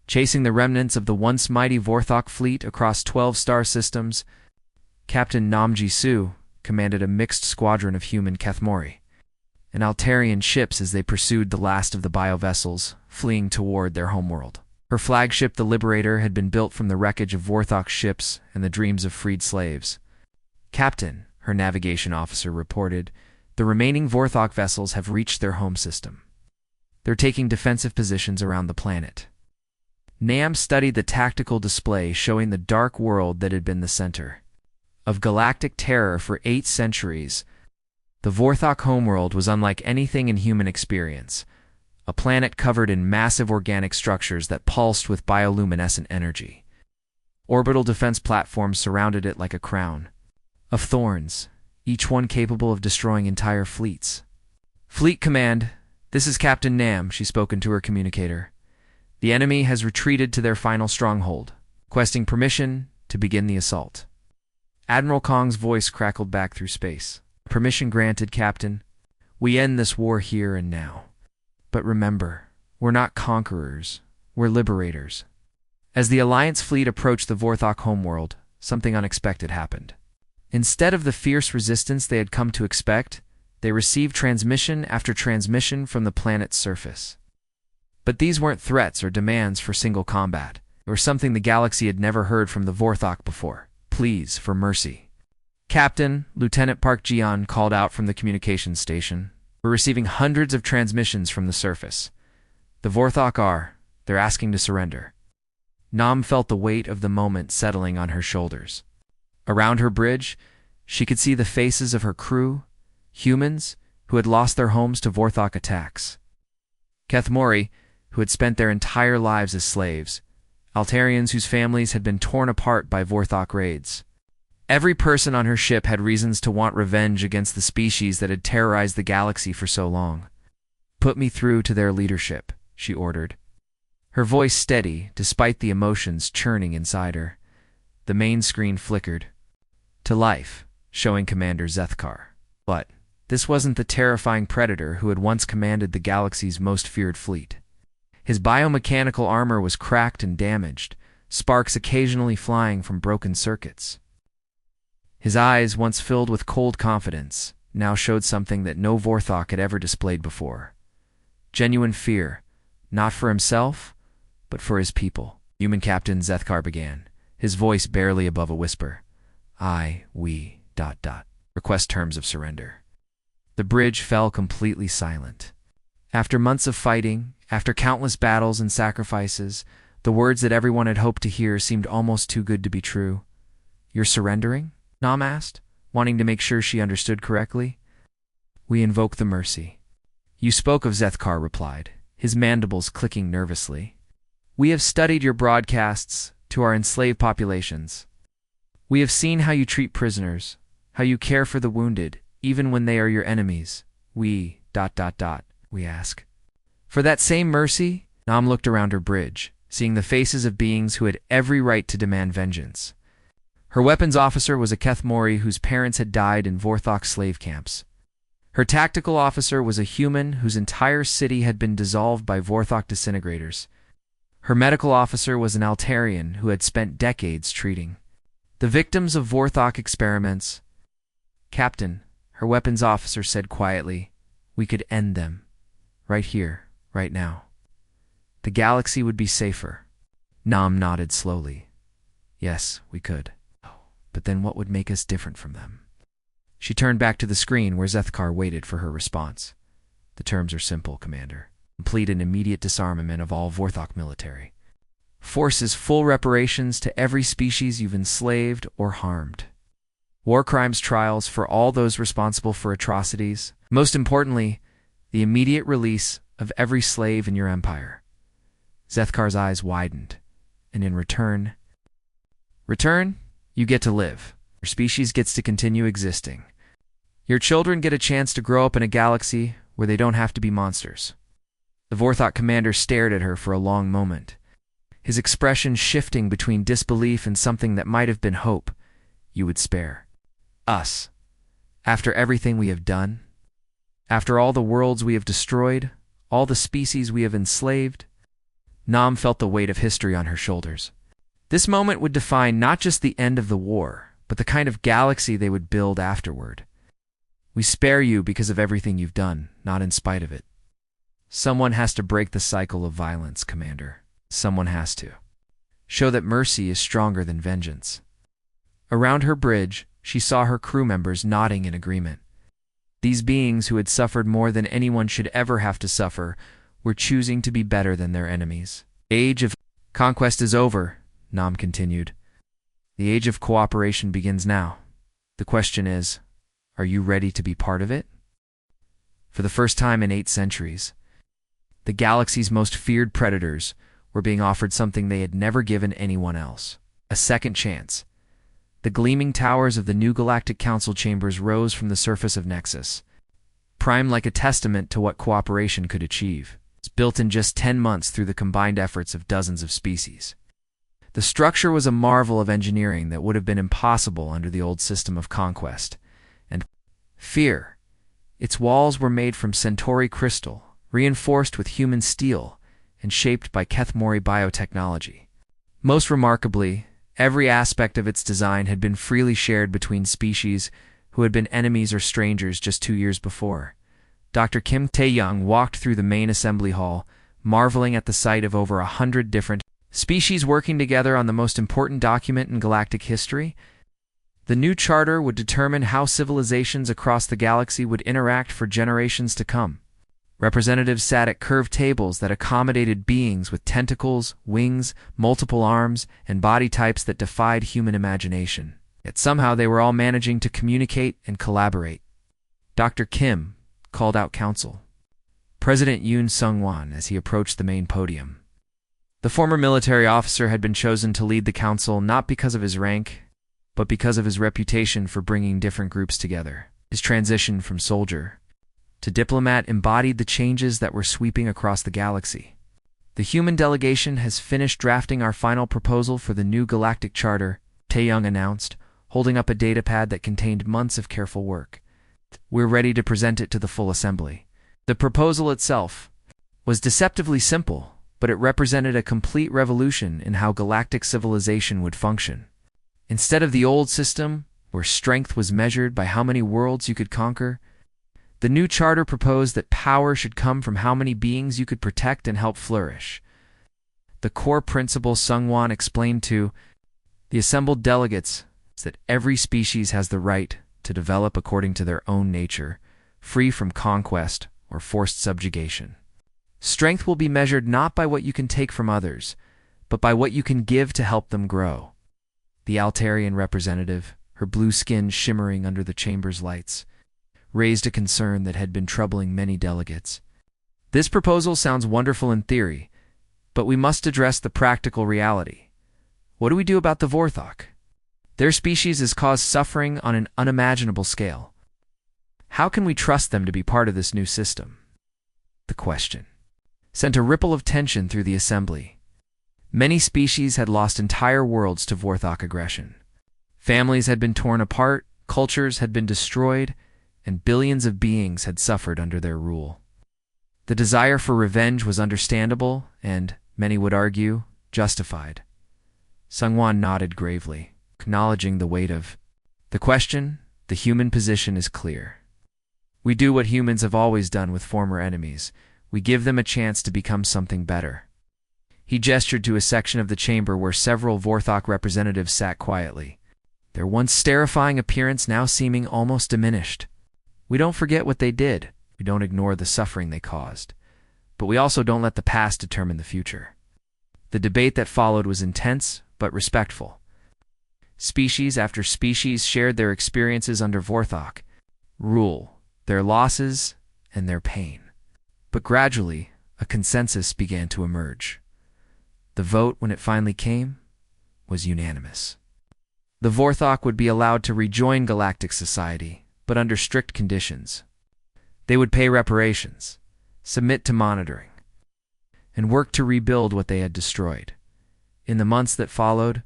Chasing the remnants of the once mighty Vorthok fleet across 12 star systems, Captain Namji Su commanded a mixed squadron of human Kethmori and Altarian ships as they pursued the last of the biovessels, fleeing toward their homeworld. Her flagship, the Liberator, had been built from the wreckage of Vorthok's ships and the dreams of freed slaves. Captain, her navigation officer reported, the remaining Vorthok vessels have reached their home system. They're taking defensive positions around the planet. Nam studied the tactical display showing the dark world that had been the center of galactic terror for 8 centuries. The Vorthok homeworld was unlike anything in human experience, a planet covered in massive organic structures that pulsed with bioluminescent energy. Orbital defense platforms surrounded it like a crown of thorns, each one capable of destroying entire fleets. Fleet Command, this is Captain Nam, she spoke into her communicator. The enemy has retreated to their final stronghold, requesting permission to begin the assault. Admiral Kong's voice crackled back through space. Permission granted, Captain. We end this war here and now. But remember, we're not conquerors, we're liberators. As the Alliance fleet approached the Vorthok homeworld, something unexpected happened. Instead of the fierce resistance they had come to expect, they received transmission after transmission from the planet's surface. But these weren't threats or demands for single combat, or something the galaxy had never heard from the Vorthok before. Pleas for mercy. Captain, Lieutenant Park Jian called out from the communications station. We're receiving hundreds of transmissions from the surface. The Vorthok are. They're asking to surrender. Nam felt the weight of the moment settling on her shoulders. Around her bridge, she could see the faces of her crew, humans who had lost their homes to Vorthok attacks. Kethmori, who had spent their entire lives as slaves, Altarians whose families had been torn apart by Vorthok raids. Every person on her ship had reasons to want revenge against the species that had terrorized the galaxy for so long. "Put me through to their leadership," she ordered. Her voice steady, despite the emotions churning inside her. The main screen flickered to life, showing Commander Zethkar. But this wasn't the terrifying predator who had once commanded the galaxy's most feared fleet. His biomechanical armor was cracked and damaged, sparks occasionally flying from broken circuits. His eyes, once filled with cold confidence, now showed something that no Vorthok had ever displayed before. Genuine fear, not for himself, but for his people. Human Captain Zethkar began, his voice barely above a whisper. We... Request terms of surrender. The bridge fell completely silent. After months of fighting, after countless battles and sacrifices, the words that everyone had hoped to hear seemed almost too good to be true. "You're surrendering?" Nam asked, wanting to make sure she understood correctly. "We invoke the mercy." "You spoke of," Zethkar replied, his mandibles clicking nervously. "We have studied your broadcasts to our enslaved populations. We have seen how you treat prisoners, how you care for the wounded, even when they are your enemies. We... We ask. For that same mercy?" Nam looked around her bridge, seeing the faces of beings who had every right to demand vengeance. Her weapons officer was a Kethmori whose parents had died in Vorthok slave camps. Her tactical officer was a human whose entire city had been dissolved by Vorthok disintegrators. Her medical officer was an Altarian who had spent decades treating the victims of Vorthok experiments. "Captain," her weapons officer said quietly, "we could end them. Right here, right now. The galaxy would be safer." Nam nodded slowly. "Yes, we could. But then what would make us different from them?" She turned back to the screen where Zethkar waited for her response. "The terms are simple, Commander. Complete and immediate disarmament of all Vorthok military. Forces full reparations to every species you've enslaved or harmed. War crimes trials for all those responsible for atrocities. Most importantly, the immediate release of every slave in your empire." Zethkar's eyes widened, and in return, you get to live. Your species gets to continue existing. Your children get a chance to grow up in a galaxy where they don't have to be monsters." The Vorthok commander stared at her for a long moment, his expression shifting between disbelief and something that might have been hope. "You would spare us? After everything we have done? After all the worlds we have destroyed? All the species we have enslaved?" Nam felt the weight of history on her shoulders. This moment would define not just the end of the war, but the kind of galaxy they would build afterward. "We spare you because of everything you've done, not in spite of it. Someone has to break the cycle of violence, Commander. Someone has to. Show that mercy is stronger than vengeance." Around her bridge, she saw her crew members nodding in agreement. These beings who had suffered more than anyone should ever have to suffer were choosing to be better than their enemies. "Age of conquest is over," Nam continued. "The age of cooperation begins now. The question is, are you ready to be part of it?" For the first time in 8 centuries, the galaxy's most feared predators were being offered something they had never given anyone else: a second chance. The gleaming towers of the new Galactic Council chambers rose from the surface of Nexus, primed like a testament to what cooperation could achieve. It's built in just 10 months through the combined efforts of dozens of species. The structure was a marvel of engineering that would have been impossible under the old system of conquest. And fear. Its walls were made from Centauri crystal, reinforced with human steel, and shaped by Kethmori biotechnology. Most remarkably, every aspect of its design had been freely shared between species who had been enemies or strangers just 2 years before. Dr. Kim Tae-young walked through the main assembly hall, marveling at the sight of over 100 different species working together on the most important document in galactic history. The new charter would determine how civilizations across the galaxy would interact for generations to come. Representatives sat at curved tables that accommodated beings with tentacles, wings, multiple arms, and body types that defied human imagination. Yet somehow they were all managing to communicate and collaborate. Dr. Kim called out counsel. President Yoon Sung-won as he approached the main podium. The former military officer had been chosen to lead the council not because of his rank, but because of his reputation for bringing different groups together. His transition from soldier to diplomat embodied the changes that were sweeping across the galaxy. The human delegation has finished drafting our final proposal for the new galactic charter, Tae-young announced, holding up a datapad that contained months of careful work. We're ready to present it to the full assembly. The proposal itself was deceptively simple, but it represented a complete revolution in how galactic civilization would function. Instead of the old system, where strength was measured by how many worlds you could conquer, the new charter proposed that power should come from how many beings you could protect and help flourish. The core principle Sung-won explained to the assembled delegates is that every species has the right to develop according to their own nature, free from conquest or forced subjugation. Strength will be measured not by what you can take from others, but by what you can give to help them grow. The Altarian representative, her blue skin shimmering under the chamber's lights, raised a concern that had been troubling many delegates. This proposal sounds wonderful in theory, but we must address the practical reality. What do we do about the Vorthok? Their species has caused suffering on an unimaginable scale. How can we trust them to be part of this new system? The question sent a ripple of tension through the assembly. Many species had lost entire worlds to Vorthok aggression. Families had been torn apart, cultures had been destroyed, and billions of beings had suffered under their rule. The desire for revenge was understandable and, many would argue, justified. Sung-won nodded gravely, acknowledging the weight of the question. The human position is clear. We do what humans have always done with former enemies. We give them a chance to become something better. He gestured to a section of the chamber where several Vorthok representatives sat quietly, their once terrifying appearance now seeming almost diminished. We don't forget what they did. We don't ignore the suffering they caused. But we also don't let the past determine the future. The debate that followed was intense, but respectful. Species after species shared their experiences under Vorthok rule, their losses, and their pain. But gradually, a consensus began to emerge. The vote, when it finally came, was unanimous. The Vorthok would be allowed to rejoin galactic society, but under strict conditions. They would pay reparations, submit to monitoring, and work to rebuild what they had destroyed. In the months that followed,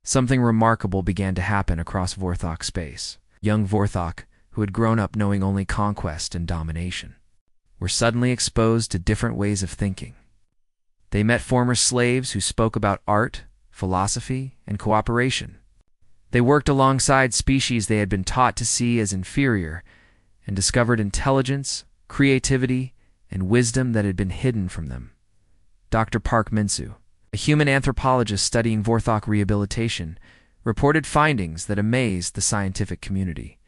something remarkable began to happen across Vorthok space. Young Vorthok, who had grown up knowing only conquest and domination, were suddenly exposed to different ways of thinking. They met former slaves who spoke about art, philosophy, and cooperation. They worked alongside species they had been taught to see as inferior and discovered intelligence, creativity, and wisdom that had been hidden from them. Dr. Park Min-soo, a human anthropologist studying Vorthok rehabilitation, reported findings that amazed the scientific community.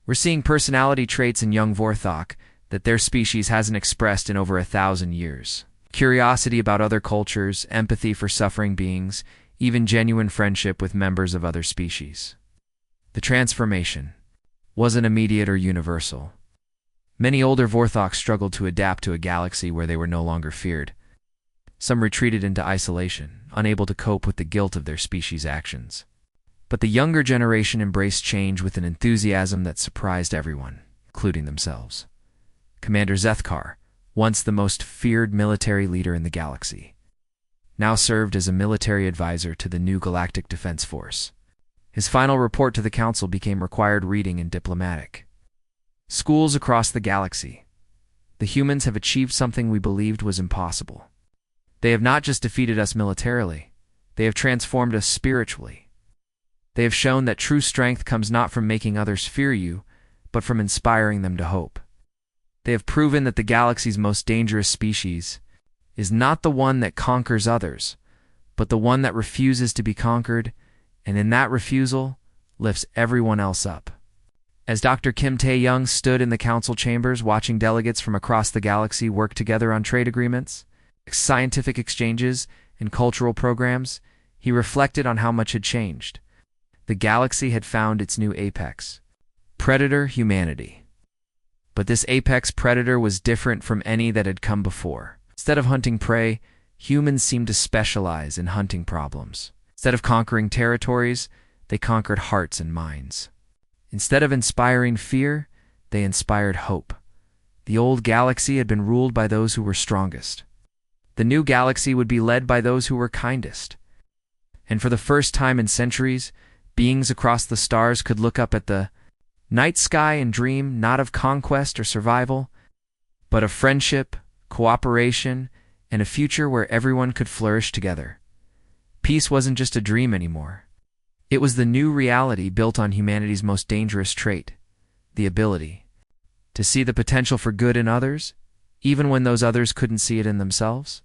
We're seeing personality traits in young Vorthok that their species hasn't expressed in over 1,000 years. Curiosity about other cultures, empathy for suffering beings, even genuine friendship with members of other species. The transformation wasn't immediate or universal. Many older Vorthok struggled to adapt to a galaxy where they were no longer feared. Some retreated into isolation, unable to cope with the guilt of their species' actions. But the younger generation embraced change with an enthusiasm that surprised everyone, including themselves. Commander Zethkar, once the most feared military leader in the galaxy, now served as a military advisor to the new Galactic Defense Force. His final report to the Council became required reading in diplomatic schools across the galaxy. The humans have achieved something we believed was impossible. They have not just defeated us militarily, they have transformed us spiritually. They have shown that true strength comes not from making others fear you, but from inspiring them to hope. They have proven that the galaxy's most dangerous species is not the one that conquers others, but the one that refuses to be conquered, and in that refusal, lifts everyone else up. As Dr. Kim Tae-young stood in the council chambers watching delegates from across the galaxy work together on trade agreements, scientific exchanges, and cultural programs, he reflected on how much had changed. The galaxy had found its new apex. Predator humanity. But this apex predator was different from any that had come before. Instead of hunting prey, humans seemed to specialize in hunting problems. Instead of conquering territories, they conquered hearts and minds. Instead of inspiring fear, they inspired hope. The old galaxy had been ruled by those who were strongest. The new galaxy would be led by those who were kindest. And for the first time in centuries, beings across the stars could look up at the night sky and dream not of conquest or survival, but of friendship, cooperation, and a future where everyone could flourish together. Peace wasn't just a dream anymore. It was the new reality built on humanity's most dangerous trait, the ability to see the potential for good in others, even when those others couldn't see it in themselves.